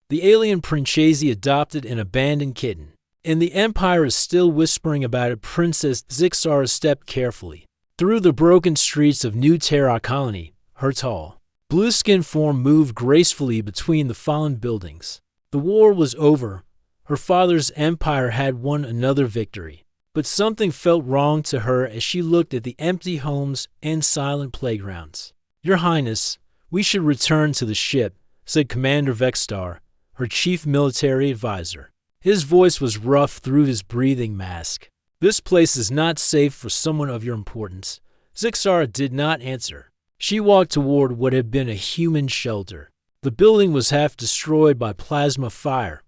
The alien Princese adopted an abandoned kitten, and the Empire is still whispering about it. Princess Zixara stepped carefully through the broken streets of New Terra Colony. Her tall, blue-skinned form moved gracefully between the fallen buildings. The war was over. Her father's empire had won another victory. But something felt wrong to her as she looked at the empty homes and silent playgrounds. "Your Highness, we should return to the ship," said Commander Vexstar, her chief military advisor. His voice was rough through his breathing mask. "This place is not safe for someone of your importance." Zixara did not answer. She walked toward what had been a human shelter. The building was half destroyed by plasma fire.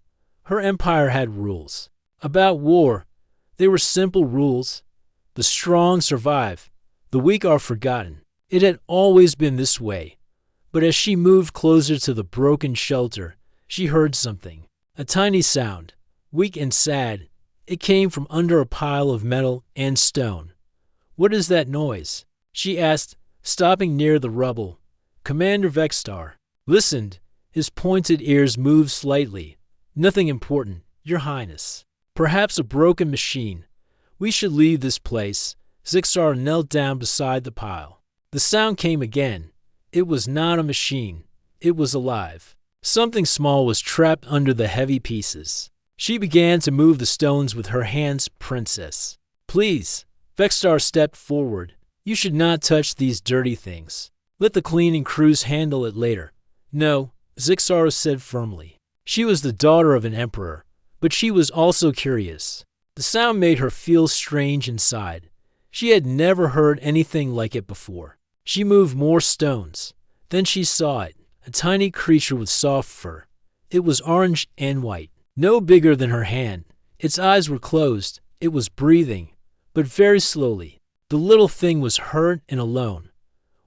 Her empire had rules. About war, they were simple rules. The strong survive. The weak are forgotten. It had always been this way. But as she moved closer to the broken shelter, she heard something. A tiny sound, weak and sad. It came from under a pile of metal and stone. "What is that noise?" she asked, stopping near the rubble. Commander Vexstar listened. His pointed ears moved slightly. "Nothing important, Your Highness. Perhaps a broken machine. We should leave this place." Zixar knelt down beside the pile. The sound came again. It was not a machine. It was alive. Something small was trapped under the heavy pieces. She began to move the stones with her hands. "Princess, please." Vexstar stepped forward. "You should not touch these dirty things. Let the cleaning crews handle it later." "No," Zixar said firmly. She was the daughter of an emperor, but she was also curious. The sound made her feel strange inside. She had never heard anything like it before. She moved more stones. Then she saw it, a tiny creature with soft fur. It was orange and white, no bigger than her hand. Its eyes were closed. It was breathing, but very slowly. The little thing was hurt and alone.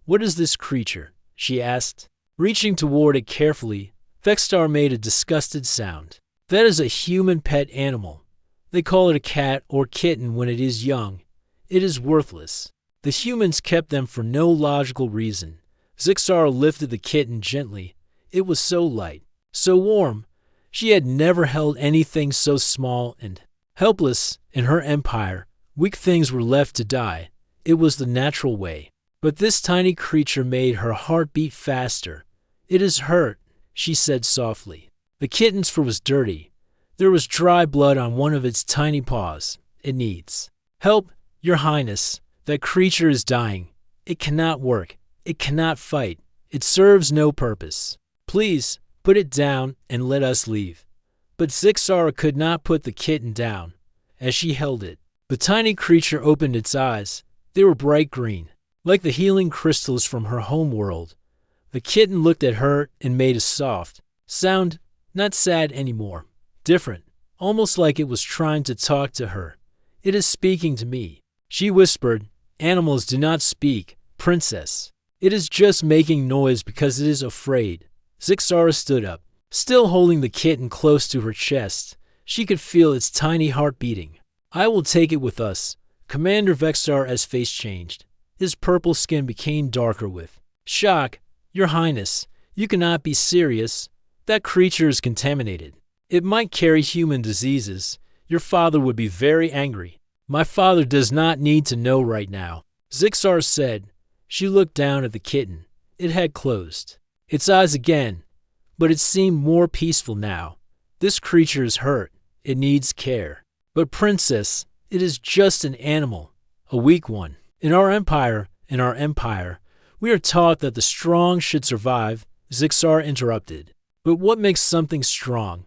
"What is this creature?" she asked. Reaching toward it carefully, Vexstar made a disgusted sound. "That is a human pet animal. They call it a cat or kitten when it is young. It is worthless. The humans kept them for no logical reason." Zixar lifted the kitten gently. It was so light, so warm. She had never held anything so small and helpless. In her empire, weak things were left to die. It was the natural way. But this tiny creature made her heart beat faster. "It is hurt," she said softly. The kitten's fur was dirty. There was dry blood on one of its tiny paws. "It needs help, Your Highness. That creature is dying. It cannot work. It cannot fight. It serves no purpose. Please, put it down and let us leave." But Zixara could not put the kitten down. As she held it, the tiny creature opened its eyes. They were bright green, like the healing crystals from her home world. The kitten looked at her and made a soft sound, not sad anymore, different, almost like it was trying to talk to her. "It is speaking to me," she whispered. "Animals do not speak, Princess. It is just making noise because it is afraid." Zixara stood up, still holding the kitten close to her chest. She could feel its tiny heart beating. "I will take it with us." Commander Vexstar's face changed. His purple skin became darker with shock. "Your Highness, you cannot be serious. That creature is contaminated. It might carry human diseases. Your father would be very angry." "My father does not need to know right now," Zixar said. She looked down at the kitten. It had closed its eyes again, but it seemed more peaceful now. "This creature is hurt. It needs care." "But Princess, it is just an animal, a weak one. In our empire, we are taught that the strong should survive." Zixar interrupted. "But what makes something strong?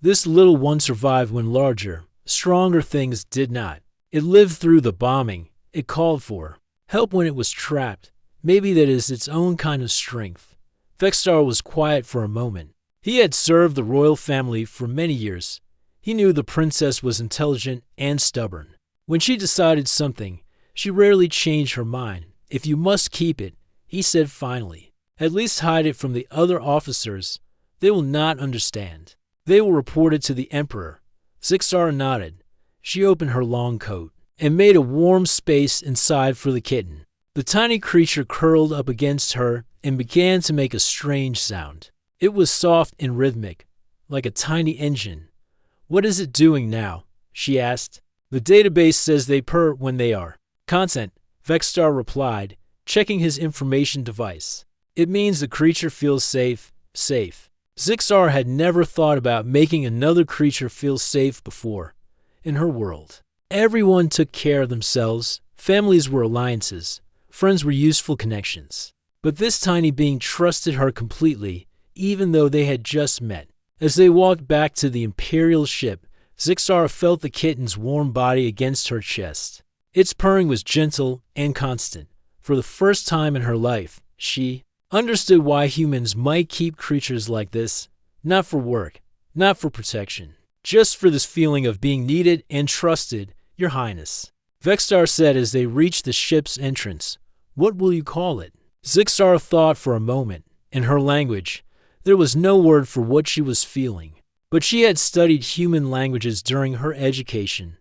This little one survived when larger, stronger things did not. It lived through the bombing. It called for help when it was trapped. Maybe that is its own kind of strength." Vexstar was quiet for a moment. He had served the royal family for many years. He knew the princess was intelligent and stubborn. When she decided something, she rarely changed her mind. "If you must keep it," he said finally, "at least hide it from the other officers. They will not understand. They will report it to the emperor." Zixar nodded. She opened her long coat and made a warm space inside for the kitten. The tiny creature curled up against her and began to make a strange sound. It was soft and rhythmic, like a tiny engine. What is it doing now? She asked. The database says they purr when they are. Content, Vexstar replied, checking his information device. It means the creature feels safe. Zixar had never thought about making another creature feel safe before. In her world, everyone took care of themselves. Families were alliances. Friends were useful connections. But this tiny being trusted her completely, even though they had just met. As they walked back to the Imperial ship, Zixar felt the kitten's warm body against her chest. Its purring was gentle and constant. For the first time in her life, she understood why humans might keep creatures like this. Not for work, not for protection. Just for this feeling of being needed and trusted, Your Highness. Vexstar said as they reached the ship's entrance. What will you call it? Zixar thought for a moment. In her language, there was no word for what she was feeling. But she had studied human languages during her education.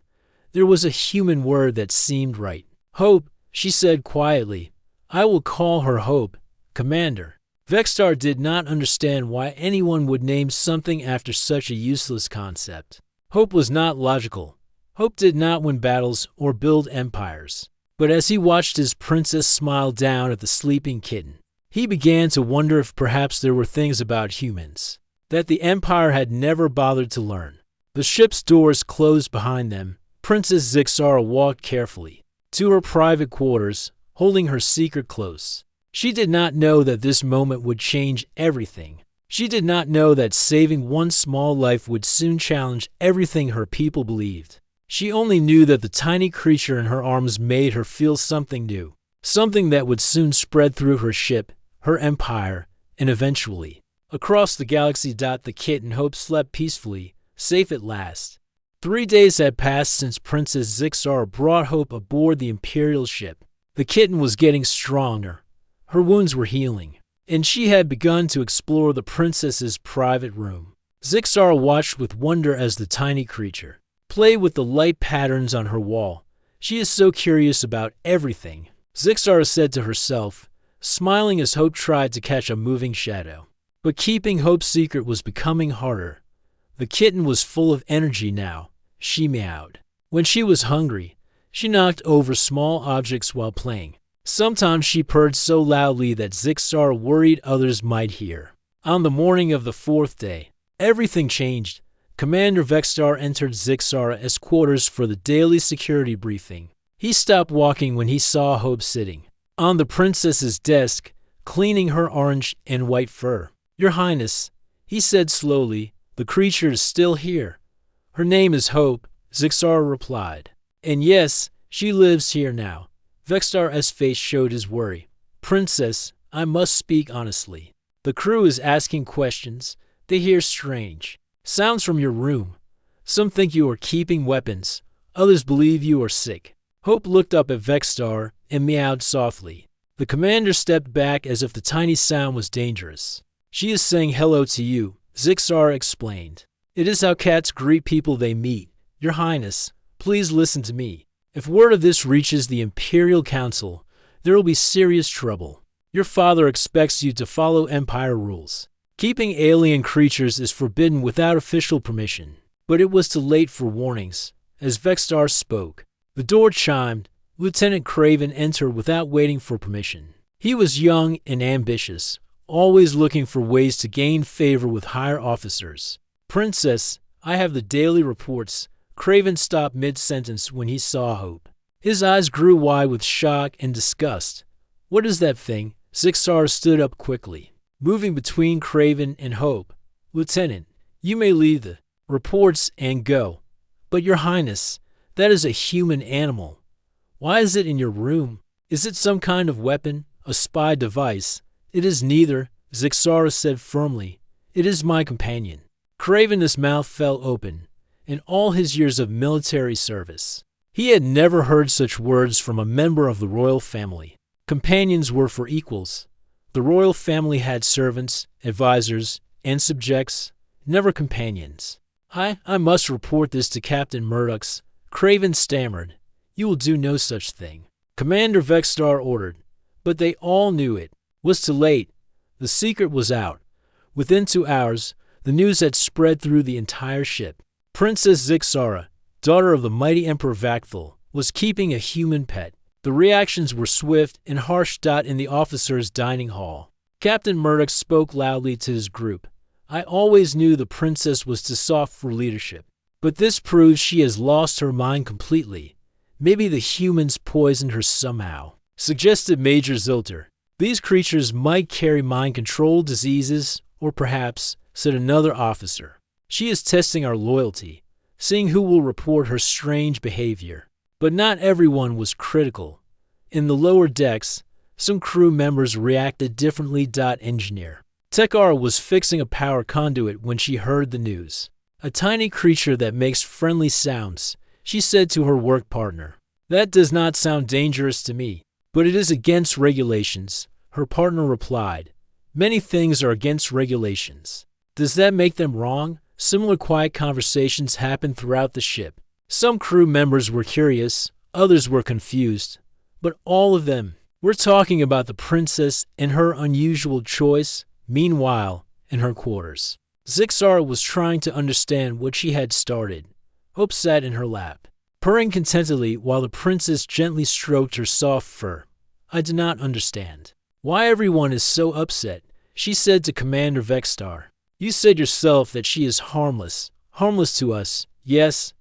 There was a human word that seemed right. Hope, she said quietly. I will call her Hope, Commander. Vexstar did not understand why anyone would name something after such a useless concept. Hope was not logical. Hope did not win battles or build empires. But as he watched his princess smile down at the sleeping kitten, he began to wonder if perhaps there were things about humans that the Empire had never bothered to learn. The ship's doors closed behind them. Princess Zixara walked carefully to her private quarters, holding her secret close. She did not know that this moment would change everything. She did not know that saving one small life would soon challenge everything her people believed. She only knew that the tiny creature in her arms made her feel something new, something that would soon spread through her ship, her empire, and eventually across the galaxy. The kitten Hope slept peacefully, safe at last. 3 days had passed since Princess Zixar brought Hope aboard the Imperial ship. The kitten was getting stronger. Her wounds were healing, and she had begun to explore the princess's private room. Zixar watched with wonder as the tiny creature played with the light patterns on her wall. She is so curious about everything, Zixar said to herself, smiling as Hope tried to catch a moving shadow. But keeping Hope's secret was becoming harder. The kitten was full of energy now. She meowed. When she was hungry, she knocked over small objects while playing. Sometimes she purred so loudly that Zixar worried others might hear. On the morning of the 4th day, everything changed. Commander Vexstar entered Zixara's quarters for the daily security briefing. He stopped walking when he saw Hope sitting on the princess's desk, cleaning her orange and white fur. Your Highness, he said slowly, the creature is still here. Her name is Hope, Zixara replied. And yes, she lives here now. Vexstar's face showed his worry. Princess, I must speak honestly. The crew is asking questions. They hear strange sounds from your room. Some think you are keeping weapons. Others believe you are sick. Hope looked up at Vexstar and meowed softly. The commander stepped back as if the tiny sound was dangerous. She is saying hello to you, Zixar explained. It is how cats greet people they meet. Your Highness, please listen to me. If word of this reaches the Imperial Council, there will be serious trouble. Your father expects you to follow Empire rules. Keeping alien creatures is forbidden without official permission. But it was too late for warnings. As Vexstar spoke, the door chimed. Lieutenant Craven entered without waiting for permission. He was young and ambitious, always looking for ways to gain favor with higher officers. Princess, I have the daily reports. Craven stopped mid-sentence when he saw Hope. His eyes grew wide with shock and disgust. What is that thing? Zixar stood up quickly, moving between Craven and Hope. Lieutenant, you may leave the reports and go. But Your Highness, that is a human animal. Why is it in your room? Is it some kind of weapon, a spy device? It is neither, Zixara said firmly. It is my companion. Craven's mouth fell open. In all his years of military service, he had never heard such words from a member of the royal family. Companions were for equals. The royal family had servants, advisors, and subjects, never companions. I must report this to Captain Murdoch's. Craven stammered. You will do no such thing. Commander Vexstar ordered. But they all knew it was too late. The secret was out. Within 2 hours, The news had spread through the entire ship. Princess Zixara, daughter of the mighty Emperor Vakthal, was keeping a human pet. The reactions were swift and harsh. In the officers' dining hall, Captain Murdoch spoke loudly to his group. I always knew the princess was too soft for leadership, but this proves she has lost her mind completely. Maybe the humans poisoned her somehow, suggested Major Zilter. These creatures might carry mind-control diseases, or perhaps, said another officer. She is testing our loyalty, seeing who will report her strange behavior. But not everyone was critical. In the lower decks, some crew members reacted differently. Engineer Tekara was fixing a power conduit when she heard the news. A tiny creature that makes friendly sounds, she said to her work partner. That does not sound dangerous to me, but it is against regulations, her partner replied. Many things are against regulations. Does that make them wrong? Similar quiet conversations happened throughout the ship. Some crew members were curious, others were confused, but all of them were talking about the princess and her unusual choice. Meanwhile, in her quarters, Zixara was trying to understand what she had started. Hope sat in her lap, purring contentedly while the princess gently stroked her soft fur. I do not understand why everyone is so upset, she said to Commander Vexstar. You said yourself that she is harmless to us, yes,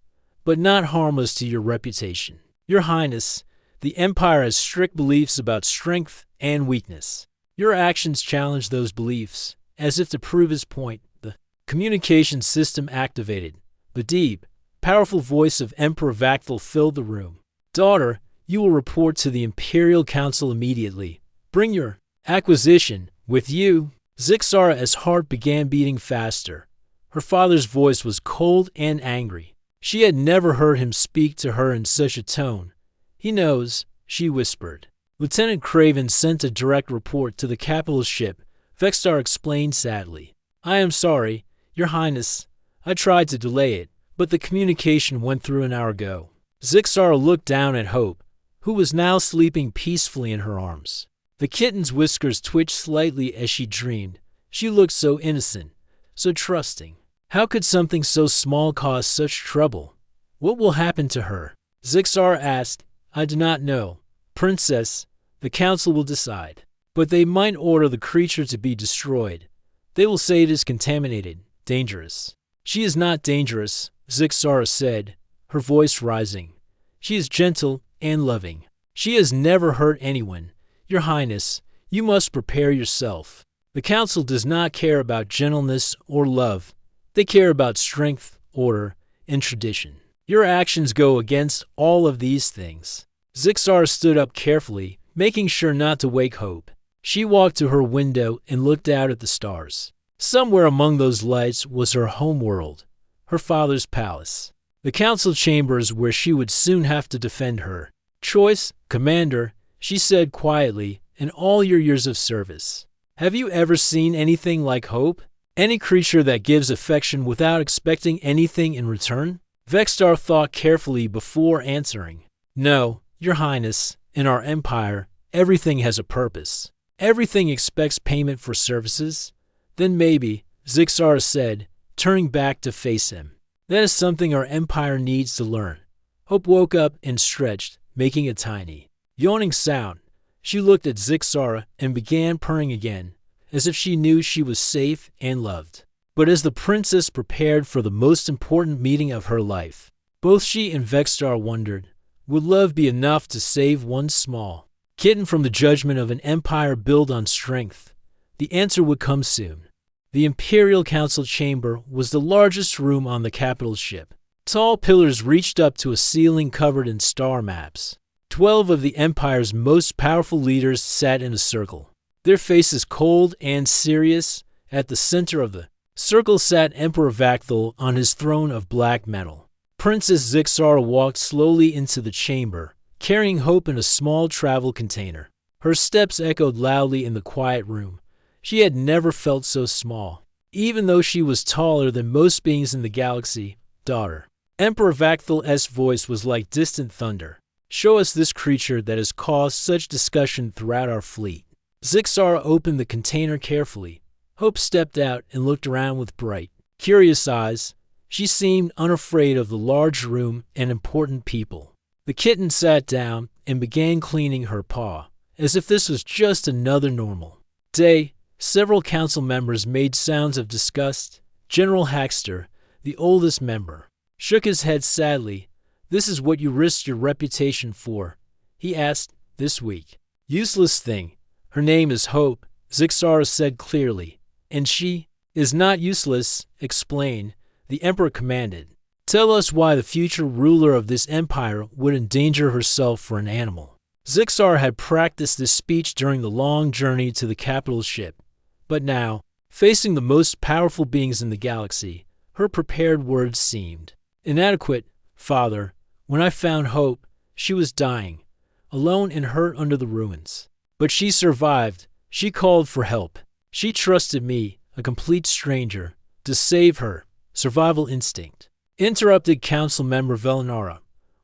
but not harmless to your reputation. Your Highness, the Empire has strict beliefs about strength and weakness. Your actions challenge those beliefs. As if to prove his point, the communication system activated. The deep, powerful voice of Emperor Vakthal filled the room. Daughter, you will report to the Imperial Council immediately. Bring your acquisition with you. Zixara's heart began beating faster. Her father's voice was cold and angry. She had never heard him speak to her in such a tone. He knows, she whispered. Lieutenant Craven sent a direct report to the capital ship. Vexstar explained sadly. I am sorry, Your Highness. I tried to delay it, but the communication went through an hour ago. Zixara looked down at Hope, who was now sleeping peacefully in her arms. The kitten's whiskers twitched slightly as she dreamed. She looked so innocent, so trusting. How could something so small cause such trouble? What will happen to her? Zixara asked. I do not know. Princess, the council will decide. But they might order the creature to be destroyed. They will say it is contaminated, dangerous. She is not dangerous, Zixara said, her voice rising. She is gentle and loving. She has never hurt anyone. Your Highness, you must prepare yourself. The council does not care about gentleness or love. They care about strength, order, and tradition. Your actions go against all of these things. Zixara stood up carefully, making sure not to wake Hope. She walked to her window and looked out at the stars. Somewhere among those lights was her home world, her father's palace. The council chambers where she would soon have to defend her. Choice, Commander, she said quietly, in all your years of service. Have you ever seen anything like Hope? Any creature that gives affection without expecting anything in return? Vexstar thought carefully before answering. No, Your Highness, in our empire, everything has a purpose. Everything expects payment for services. Then maybe, Zixara said, turning back to face him. That is something our empire needs to learn. Hope woke up and stretched, making a tiny, yawning sound. She looked at Zixara and began purring again, as if she knew she was safe and loved. But as the princess prepared for the most important meeting of her life, both she and Vexstar wondered, would love be enough to save one small kitten from the judgment of an empire built on strength? The answer would come soon. The Imperial Council chamber was the largest room on the capital ship. Tall pillars reached up to a ceiling covered in star maps. 12 of the Empire's most powerful leaders sat in a circle, their faces cold and serious. At the center of the circle sat Emperor Vakthal on his throne of black metal. Princess Zixara walked slowly into the chamber, carrying Hope in a small travel container. Her steps echoed loudly in the quiet room. She had never felt so small, even though she was taller than most beings in the galaxy. Daughter. Emperor Vakthal's voice was like distant thunder. Show us this creature that has caused such discussion throughout our fleet. Zixara opened the container carefully, Hope stepped out and looked around with bright, curious eyes. She seemed unafraid of the large room and important people. The kitten sat down and began cleaning her paw, as if this was just another normal day. Several council members made sounds of disgust. General Hackster, the oldest member, shook his head sadly. "This is what you risked your reputation for?" he asked. "This week." "Useless thing. Her name is Hope," Zixara said clearly. "And she is not useless. Explain," the Emperor commanded. "Tell us why the future ruler of this empire would endanger herself for an animal." Zixar had practiced this speech during the long journey to the capital ship. But now, facing the most powerful beings in the galaxy, her prepared words seemed inadequate. "Father, when I found Hope, she was dying, alone and hurt under the ruins. But she survived. She called for help. She trusted me, a complete stranger, to save her." Survival instinct, interrupted Council Member Velinara.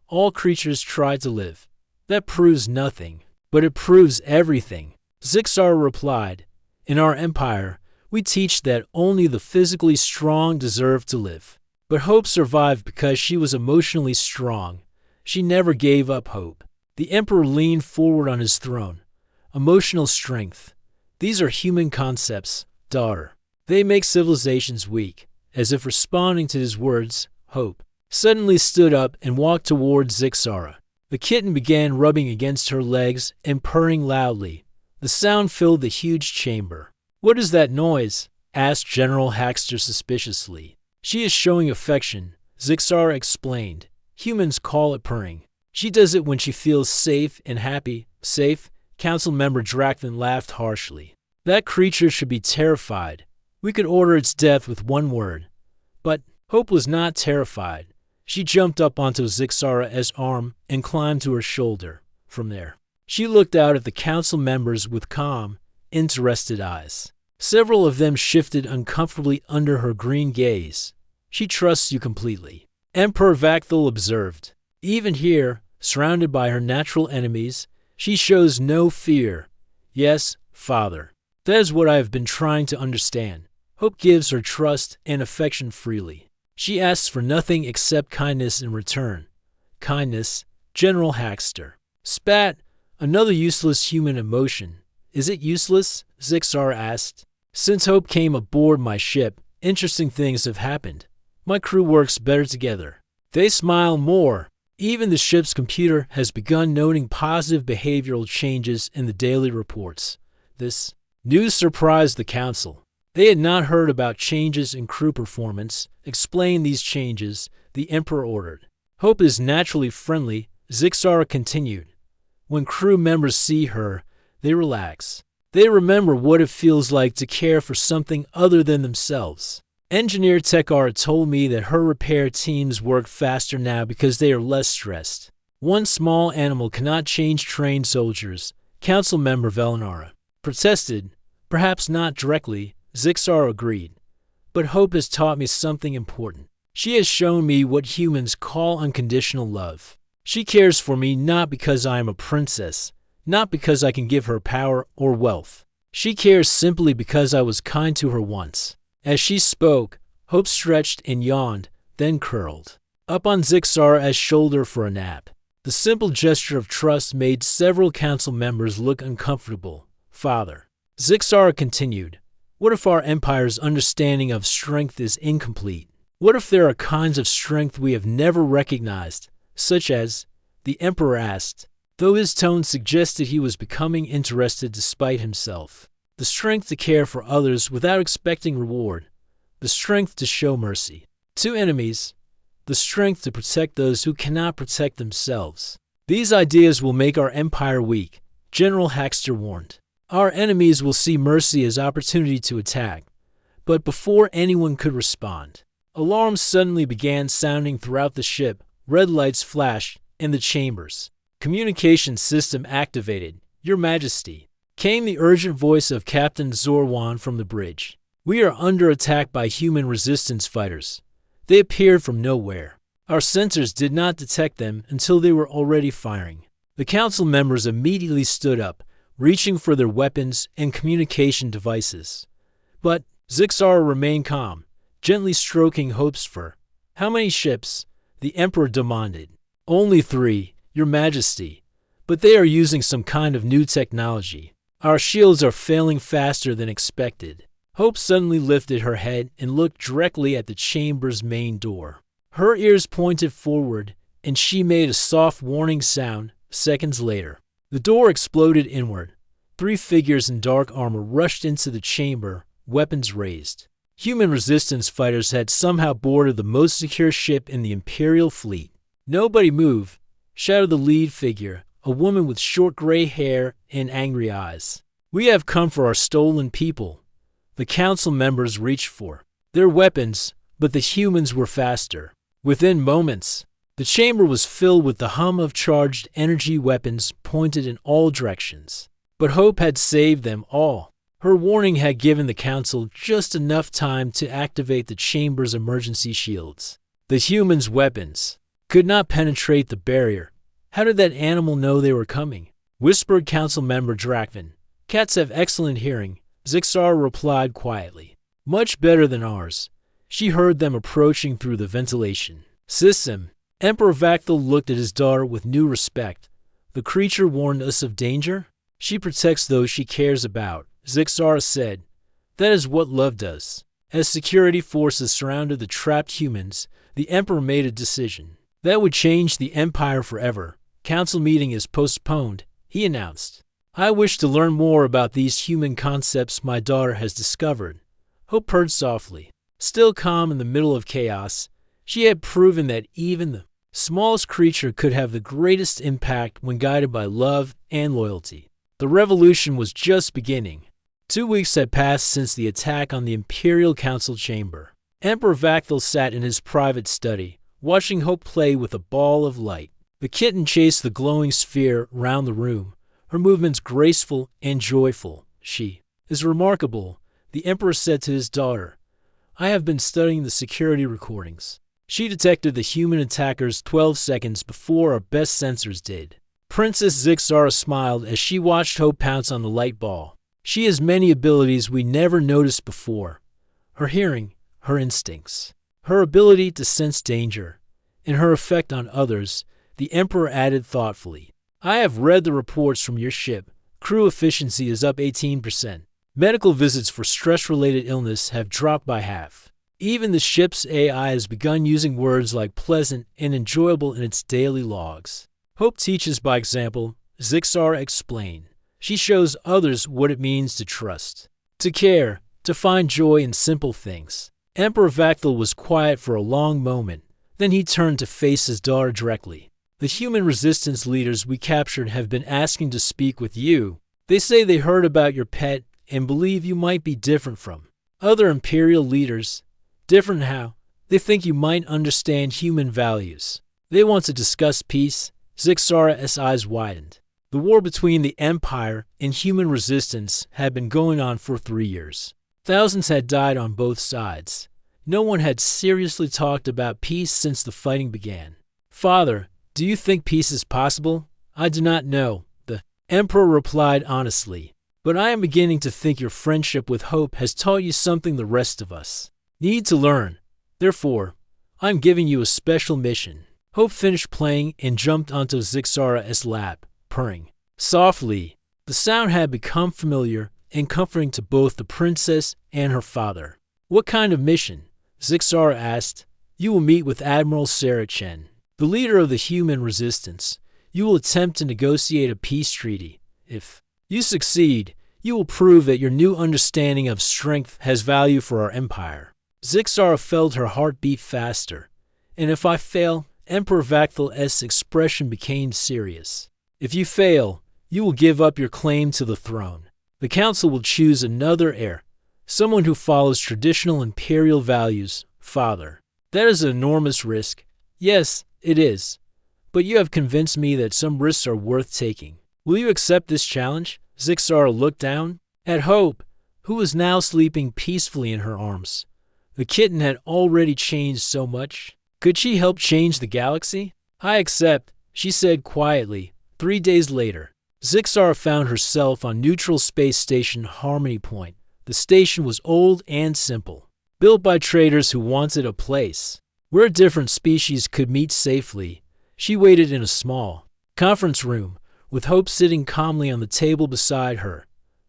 "All creatures try to live. That proves nothing, but it proves everything," Zixar replied. "In our empire, we teach that only the physically strong deserve to live. But Hope survived because she was emotionally strong. She never gave up hope." The Emperor leaned forward on his throne. "Emotional strength. These are human concepts, daughter. They make civilizations weak." As if responding to his words, Hope suddenly stood up and walked towards Zixara. The kitten began rubbing against her legs and purring loudly. The sound filled the huge chamber. "What is that noise?" asked General Hackster suspiciously. "She is showing affection," Zixara explained. "Humans call it purring. She does it when she feels safe and happy." "Safe?" Council Member Drakthon laughed harshly. "That creature should be terrified. We could order its death with one word." But Hope was not terrified. She jumped up onto Zixara's arm and climbed to her shoulder. From there, she looked out at the council members with calm, interested eyes. Several of them shifted uncomfortably under her green gaze. "She trusts you completely," Emperor Vakthul observed. "Even here, surrounded by her natural enemies, she shows no fear." "Yes, Father. That is what I have been trying to understand. Hope gives her trust and affection freely. She asks for nothing except kindness in return." "Kindness," General Hackster spat. "Another useless human emotion." "Is it useless?" Zixar asked. "Since Hope came aboard my ship, interesting things have happened. My crew works better together. They smile more. Even the ship's computer has begun noting positive behavioral changes in the daily reports." This news surprised the council. They had not heard about changes in crew performance. "Explain these changes," the Emperor ordered. "Hope is naturally friendly," Zixara continued. "When crew members see her, they relax. They remember what it feels like to care for something other than themselves. Engineer Tekar told me that her repair teams work faster now because they are less stressed. One small animal cannot change trained soldiers," Council Member Velinara protested. "Perhaps not directly," Zixar agreed. "But Hope has taught me something important. She has shown me what humans call unconditional love. She cares for me not because I am a princess, not because I can give her power or wealth. She cares simply because I was kind to her once." As she spoke, Hope stretched and yawned, then curled up on Zixara's shoulder for a nap. The simple gesture of trust made several council members look uncomfortable. "Father," Zixara continued, "what if our empire's understanding of strength is incomplete? What if there are kinds of strength we have never recognized, such as?" the Emperor asked, though his tone suggested he was becoming interested despite himself. "The strength to care for others without expecting reward. The strength to show mercy to enemies. The strength to protect those who cannot protect themselves. These ideas will make our empire weak," General Hackster warned. "Our enemies will see mercy as opportunity to attack." But before anyone could respond, alarms suddenly began sounding throughout the ship. Red lights flashed in the chambers. "Communication system activated, Your Majesty," came the urgent voice of Captain Zorwan from the bridge. "We are under attack by human resistance fighters. They appeared from nowhere. Our sensors did not detect them until they were already firing." The council members immediately stood up, reaching for their weapons and communication devices. But Zixara remained calm, gently stroking Hope's fur. "How many ships?" the Emperor demanded. "Only 3, Your Majesty. But they are using some kind of new technology. Our shields are failing faster than expected." Hope suddenly lifted her head and looked directly at the chamber's main door. Her ears pointed forward, and she made a soft warning sound. Seconds later, the door exploded inward. 3 figures in dark armor rushed into the chamber, weapons raised. Human resistance fighters had somehow boarded the most secure ship in the Imperial fleet. "Nobody move," shouted the lead figure, a woman with short gray hair and angry eyes. "We have come for our stolen people." The council members reached for their weapons, but the humans were faster. Within moments, the chamber was filled with the hum of charged energy weapons pointed in all directions. But Hope had saved them all. Her warning had given the council just enough time to activate the chamber's emergency shields. The humans' weapons could not penetrate the barrier. "How did that animal know they were coming?" whispered council member Drakvin. "Cats have excellent hearing," Zixara replied quietly. "Much better than ours." She heard them approaching through the ventilation system. Emperor Vakthal looked at his daughter with new respect. "The creature warned us of danger?" "She protects those she cares about," Zixara said. "That is what love does." As security forces surrounded the trapped humans, the Emperor made a decision that would change the Empire forever. "Council meeting is postponed," he announced. "I wish to learn more about these human concepts my daughter has discovered." Hope purred softly. Still calm in the middle of chaos, she had proven that even the smallest creature could have the greatest impact when guided by love and loyalty. The revolution was just beginning. 2 weeks had passed since the attack on the Imperial Council chamber. Emperor Vakthal sat in his private study, watching Hope play with a ball of light. The kitten chased the glowing sphere round the room, her movements graceful and joyful. "She is remarkable," the Emperor said to his daughter. "I have been studying the security recordings. She detected the human attackers 12 seconds before our best sensors did." Princess Zixara smiled as she watched Hope pounce on the light ball. "She has many abilities we never noticed before. Her hearing, her instincts, her ability to sense danger, and her effect on others," the Emperor added thoughtfully. "I have read the reports from your ship. Crew efficiency is up 18%. Medical visits for stress-related illness have dropped by half. Even the ship's AI has begun using words like pleasant and enjoyable in its daily logs." "Hope teaches by example," Zixara explained. "She shows others what it means to trust, to care, to find joy in simple things." Emperor Vakthal was quiet for a long moment. Then he turned to face his daughter directly. "The human resistance leaders we captured have been asking to speak with you. They say they heard about your pet and believe you might be different from other Imperial leaders." "Different how?" "They think you might understand human values. They want to discuss peace." Zixara's eyes widened. The war between the Empire and human resistance had been going on for 3 years. Thousands had died on both sides. No one had seriously talked about peace since the fighting began. "Father, do you think peace is possible?" "I do not know," the Emperor replied honestly. "But I am beginning to think your friendship with Hope has taught you something the rest of us need to learn. Therefore, I am giving you a special mission." Hope finished playing and jumped onto Zixara's lap, purring softly. The sound had become familiar and comforting to both the princess and her father. "What kind of mission?" Zixara asked. "You will meet with Admiral Sarachen, the leader of the human resistance. You will attempt to negotiate a peace treaty. If you succeed, you will prove that your new understanding of strength has value for our empire." Zixara felt her heart beat faster. "And if I fail?" Emperor Vakthal's expression became serious. "If you fail, you will give up your claim to the throne. The council will choose another heir, someone who follows traditional imperial values, father. That is an enormous risk." "Yes, it is. But you have convinced me that some risks are worth taking. Will you accept this challenge?" Zixara looked down at Hope, who was now sleeping peacefully in her arms. The kitten had already changed so much. Could she help change the galaxy? "I accept," she said quietly. 3 days later, Zixara found herself on neutral space station Harmony Point. The station was old and simple, built by traders who wanted a place where different species could meet safely. She waited in a small conference room, with Hope sitting calmly on the table beside her.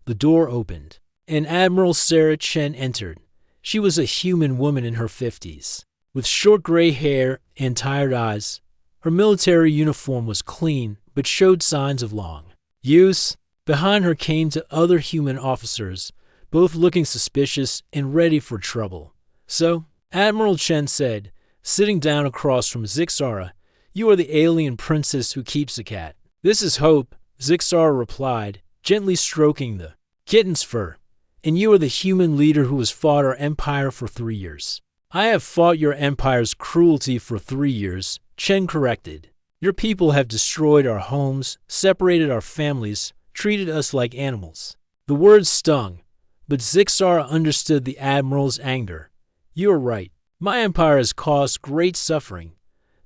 The door opened, and Admiral Sarah Chen entered. She was a human woman in her 50s, with short gray hair and tired eyes. Her military uniform was clean, but showed signs of long use. Behind her came two other human officers, both looking suspicious and ready for trouble. "So," Admiral Chen said, sitting down across from Zixara, "you are the alien princess who keeps a cat." "This is Hope," Zixara replied, gently stroking the kitten's fur. "And you are the human leader who has fought our empire for 3 years." "I have fought your empire's cruelty for 3 years," Chen corrected. "Your people have destroyed our homes, separated our families, treated us like animals." The words stung, but Zixara understood the Admiral's anger. "You are right. My empire has caused great suffering.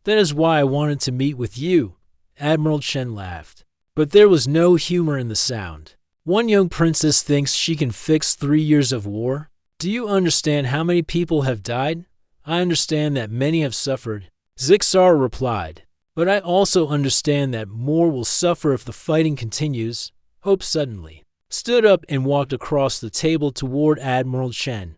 That is why I wanted to meet with you." Admiral Chen laughed, but there was no humor in the sound. "One young princess thinks she can fix 3 years of war? Do you understand how many people have died?" "I understand that many have suffered," Zixara replied, "but I also understand that more will suffer if the fighting continues." Hope suddenly stood up and walked across the table toward Admiral Chen.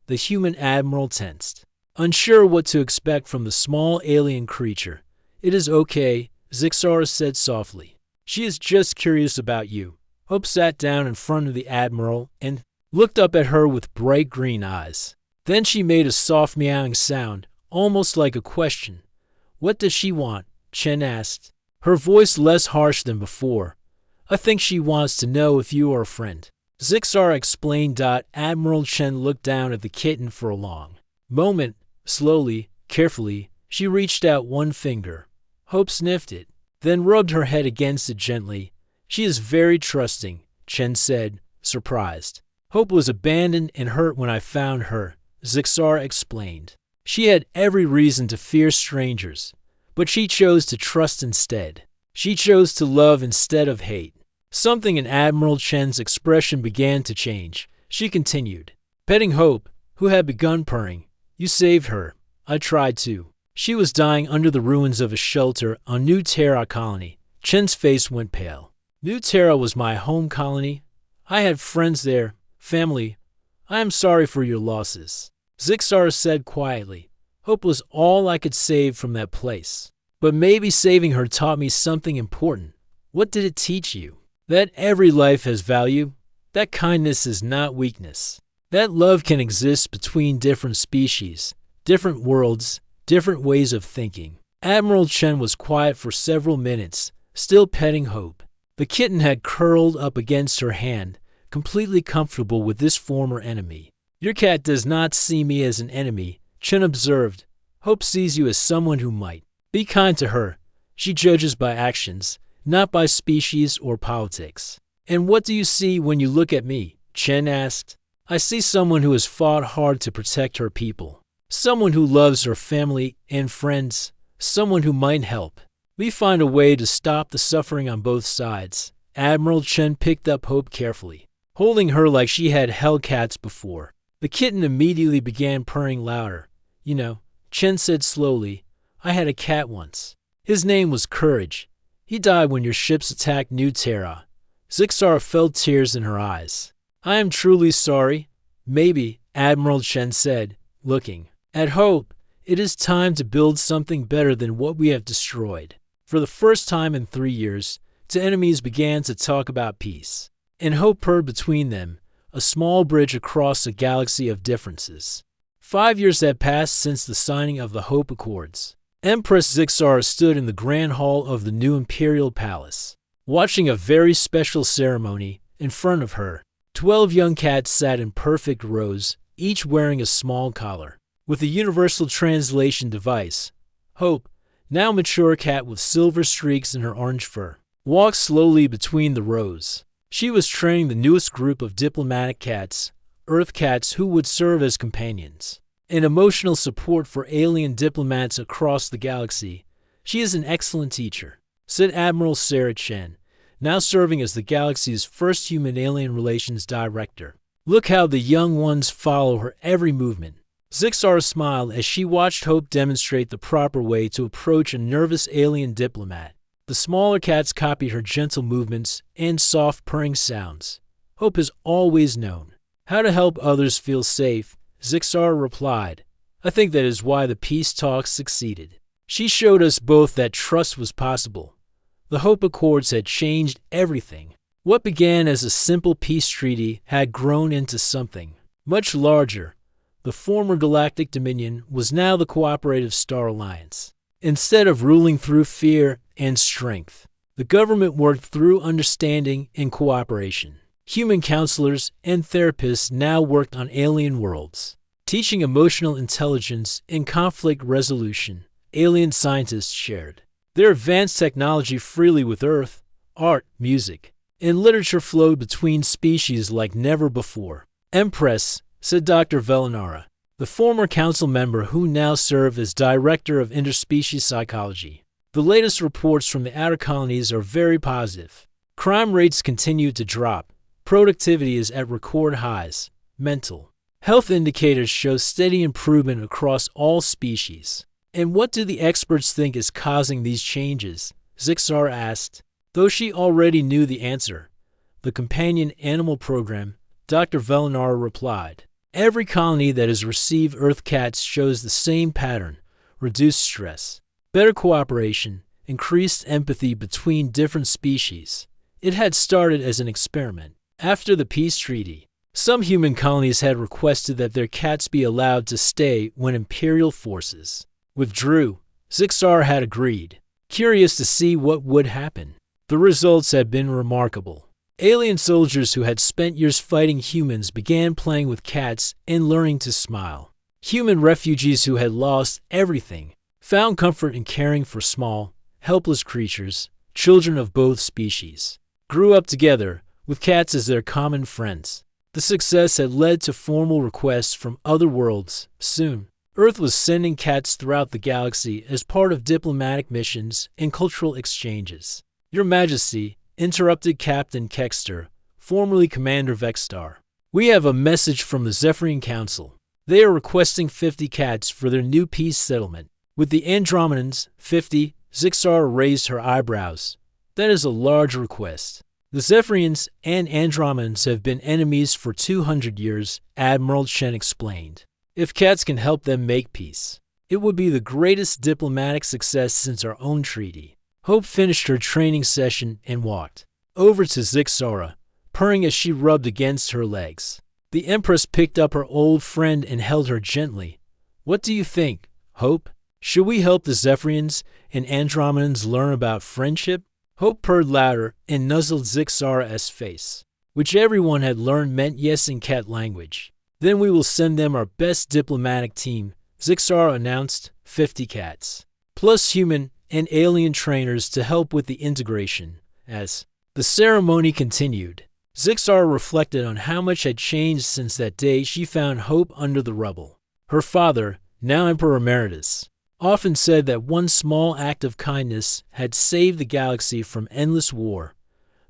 The human admiral tensed, unsure what to expect from the small alien creature. "It is okay," Zixara said softly. "She is just curious about you." Hope sat down in front of the admiral and looked up at her with bright green eyes. Then she made a soft meowing sound, almost like a question. "What does she want?" Chen asked, her voice less harsh than before. "I think she wants to know if you are a friend," Zixara explained. Admiral Chen looked down at the kitten for a long moment. Slowly, carefully, she reached out one finger. Hope sniffed it, then rubbed her head against it gently. "She is very trusting," Chen said, surprised. "Hope was abandoned and hurt when I found her," Zixara explained. "She had every reason to fear strangers, but she chose to trust instead. She chose to love instead of hate." Something in Admiral Chen's expression began to change. She continued, petting Hope, who had begun purring. "You saved her. I tried to." She was dying under the ruins of a shelter on New Terra colony. Chen's face went pale. "New Terra was my home colony. I had friends there, family. I am sorry for your losses," Zixara said quietly. "Hope was all I could save from that place. But maybe saving her taught me something important." "What did it teach you?" "That every life has value. That kindness is not weakness. That love can exist between different species, different worlds, different ways of thinking." Admiral Chen was quiet for several minutes, still petting Hope. The kitten had curled up against her hand, completely comfortable with this former enemy. "Your cat does not see me as an enemy," Chen observed. "Hope sees you as someone who might. Be kind to her. She judges by actions, not by species or politics." "And what do you see when you look at me?" Chen asked. "I see someone who has fought hard to protect her people. Someone who loves her family and friends. Someone who might help. We find a way to stop the suffering on both sides." Admiral Chen picked up Hope carefully, holding her like she had held cats before. The kitten immediately began purring louder. "You know," Chen said slowly, "I had a cat once. His name was Courage. He died when your ships attacked New Terra." Zixara felt tears in her eyes. "I am truly sorry." "Maybe," Admiral Chen said, looking at Hope, "it is time to build something better than what we have destroyed." For the first time in 3 years, two enemies began to talk about peace, and Hope purred between them, a small bridge across a galaxy of differences. 5 years had passed since the signing of the Hope Accords. Empress Zixara stood in the grand hall of the new imperial palace, watching a very special ceremony. In front of her, 12 young cats sat in perfect rows, each wearing a small collar with a universal translation device. Hope, now mature cat with silver streaks in her orange fur, walked slowly between the rows. She was training the newest group of diplomatic cats, Earth cats who would serve as companions and emotional support for alien diplomats across the galaxy. "She is an excellent teacher," said Admiral Sarah Chen, now serving as the galaxy's first human-alien relations director. Look how the young ones follow her every movement. Zixar smiled as she watched Hope demonstrate the proper way to approach a nervous alien diplomat. The smaller cats copied her gentle movements and soft purring sounds. Hope has always known how to help others feel safe, Zixar replied. I think that is why the peace talks succeeded. She showed us both that trust was possible. The Hope Accords had changed everything. What began as a simple peace treaty had grown into something much larger. The former Galactic Dominion was now the Cooperative Star Alliance. Instead of ruling through fear and strength, the government worked through understanding and cooperation. Human counselors and therapists now worked on alien worlds, teaching emotional intelligence and conflict resolution. Alien scientists shared their advanced technology freely with Earth. Art, music, and literature flowed between species like never before. Empress, said Dr. Velinara, the former council member who now served as director of interspecies psychology. The latest reports from the outer colonies are very positive. Crime rates continue to drop. Productivity is at record highs. Mental health indicators show steady improvement across all species. And what do the experts think is causing these changes? Zixar asked. Though she already knew the answer. The companion animal program, Dr. Velinara replied. Every colony that has received Earth cats shows the same pattern: reduced stress, better cooperation, increased empathy between different species. It had started as an experiment. After the peace treaty, some human colonies had requested that their cats be allowed to stay when Imperial forces withdrew. Zixar had agreed, curious to see what would happen. The results had been remarkable. Alien soldiers who had spent years fighting humans began playing with cats and learning to smile. Human refugees who had lost everything found comfort in caring for small, helpless creatures. Children of both species grew up together, with cats as their common friends. The success had led to formal requests from other worlds. Soon, Earth was sending cats throughout the galaxy as part of diplomatic missions and cultural exchanges. Your Majesty, interrupted Captain Kexter, formerly Commander Vexstar. We have a message from the Zephyrian Council. They are requesting 50 cats for their new peace settlement. With the Andromedans, 50, Zixar raised her eyebrows. That is a large request. The Zephyrians and Andromedans have been enemies for 200 years, Admiral Chen explained. If cats can help them make peace, it would be the greatest diplomatic success since our own treaty. Hope finished her training session and walked over to Zixara, purring as she rubbed against her legs. The Empress picked up her old friend and held her gently. What do you think, Hope? Should we help the Zephyrians and Andromedans learn about friendship? Hope purred louder and nuzzled Zixara's face, which everyone had learned meant yes in cat language. Then we will send them our best diplomatic team, Zixara announced, 50 cats, plus human and alien trainers to help with the integration. As the ceremony continued, Zixar reflected on how much had changed since that day she found Hope under the rubble. Her father, now Emperor Emeritus, often said that one small act of kindness had saved the galaxy from endless war.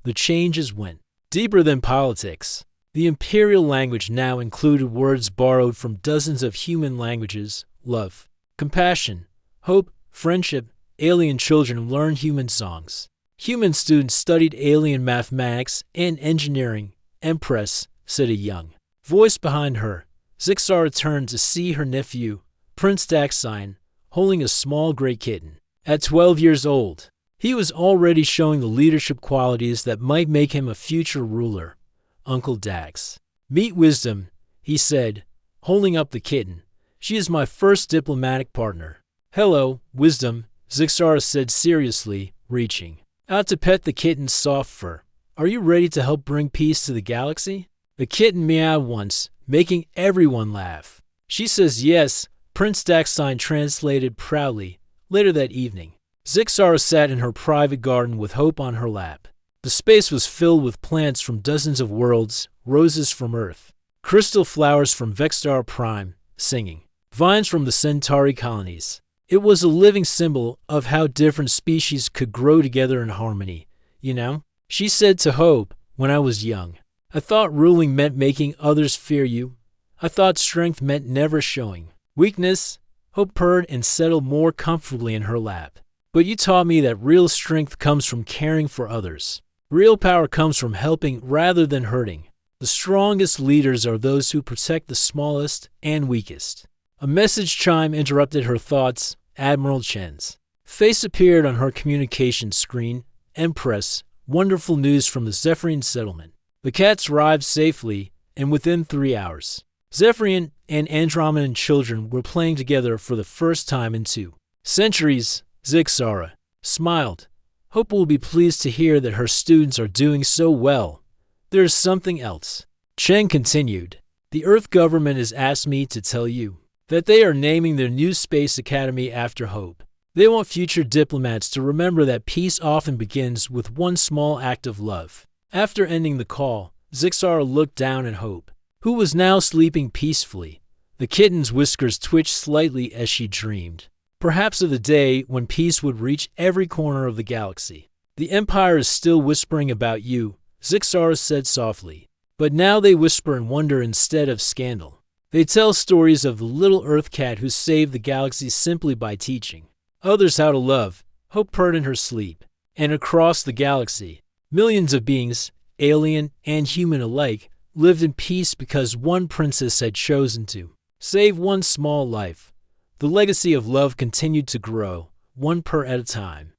The changes went deeper than politics. The imperial language now included words borrowed from dozens of human languages: love, compassion, hope, friendship. Alien children learned human songs. Human students studied alien mathematics and engineering. Empress, said a young voice behind her. Zixar turned to see her nephew, Prince Daxine, holding a small gray kitten. At 12 years old, he was already showing the leadership qualities that might make him a future ruler. Uncle Dax. Meet Wisdom, he said, holding up the kitten. She is my first diplomatic partner. Hello, Wisdom, Zixar said seriously, reaching out to pet the kitten's soft fur. Are you ready to help bring peace to the galaxy? The kitten meowed once, making everyone laugh. She says yes, Prince Daxine translated proudly. Later that evening, Zixar sat in her private garden with Hope on her lap. The space was filled with plants from dozens of worlds, roses from Earth, crystal flowers from Vexstar Prime, singing, vines from the Centauri colonies. It was a living symbol of how different species could grow together in harmony. You know, she said to Hope, when I was young, I thought ruling meant making others fear you. I thought strength meant never showing weakness. Hope purred and settled more comfortably in her lap. But you taught me that real strength comes from caring for others. Real power comes from helping rather than hurting. The strongest leaders are those who protect the smallest and weakest. A message chime interrupted her thoughts. Admiral Chen's face appeared on her communication screen. Empress, wonderful news from the Zephyrian settlement. The cats arrived safely, and within 3 hours, Zephyrian and Andromedan children were playing together for the first time in 2 centuries. Zixara smiled. Hope will be pleased to hear that her students are doing so well. There is something else. Chen continued. The Earth government has asked me to tell you that they are naming their new space academy after Hope. They want future diplomats to remember that peace often begins with one small act of love. After ending the call, Zixara looked down at Hope, who was now sleeping peacefully. The kitten's whiskers twitched slightly as she dreamed, perhaps of the day when peace would reach every corner of the galaxy. The Empire is still whispering about you, Zixara said softly, but now they whisper in wonder instead of scandal. They tell stories of the little Earth cat who saved the galaxy simply by teaching others how to love. Hope purred in her sleep, and across the galaxy, millions of beings, alien and human alike, lived in peace because one princess had chosen to save one small life. The legacy of love continued to grow, one per at a time.